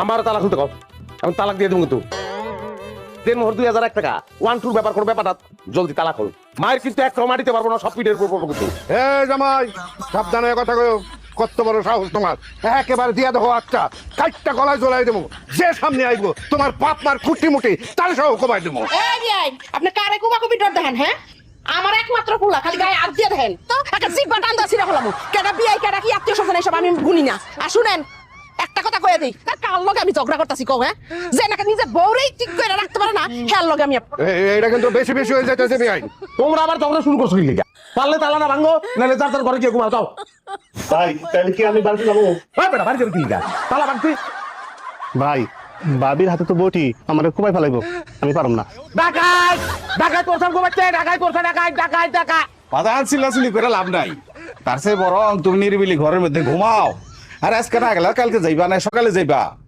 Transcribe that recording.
আমার তালাক খুলতে কও, আমি তালাক দিয়ে দেবো কিন্তু। দেন মোহর 2001 টাকা, 1-2 ব্যাপার করো, ব্যাপারটা জলদি তালাক হল। মায়ের কিন্তু এক মাটিতে পারবো না, সব পিঠের উপর পড়বো কিন্তু। জামাই সাবধানে কথা কয়ো, কত বড় সাহস তোমার! একেবারে দিয়া দেখো একটা কাটটা গলায় জ্বলাই দেবো, যে সামনে আইবো তোমার বাপ মার খুঁটি মুটি তার সহ কমাই দেবো। আপনি কারে কুবাকুবি ডর দেখেন? হ্যাঁ, আমার একমাত্র পোলা, খালি গায়ে হাত দিয়ে দেখেন তো একটা জিব্বা টান দাছি না হলাম। কেডা বিয়াই কেডা কি আত্মীয় স্বজন এসব আমি গুনি না। আর শুনেন একটা কথা কয়ে দিই, কার লগে আমি ঝগড়া করতেছি কও? হ্যাঁ, যে নাকি নিজে বউরেই ঠিক করে রাখতে পারে না, হ্যাঁ লগে আমি এটা কিন্তু বেশি বেশি হয়ে যাইতেছে বেআই। তোমরা আবার ঝগড়া শুরু করছো কি লিগা? পারলে তালা না ভাঙো, নাহলে যার যার ঘরে গিয়ে ঘুমাও, যাও। ভাই তাহলে কি আমি বাড়িতে যাবো? হ্যাঁ বেটা, বাড়ি যাবে কি লিগা? তালা ভাঙতি। ভাই বাবির হাতে তো বটি, আমার কোপাই ফেলাইবো, আমি পারম না। ডাকাই ডাকাই করছেন ঘুমাচ্ছে, ডাকাই করছে, ডাকাই ডাকাই ডাকাই। বাজার চিল্লাচিল্লি করে লাভ নাই, তার চেয়ে বরং তুমি নিরিবিলি ঘরের মধ্যে ঘুমাও। আর আজকে না গেলে কালকে যাইবা, না সকালে যাইবা।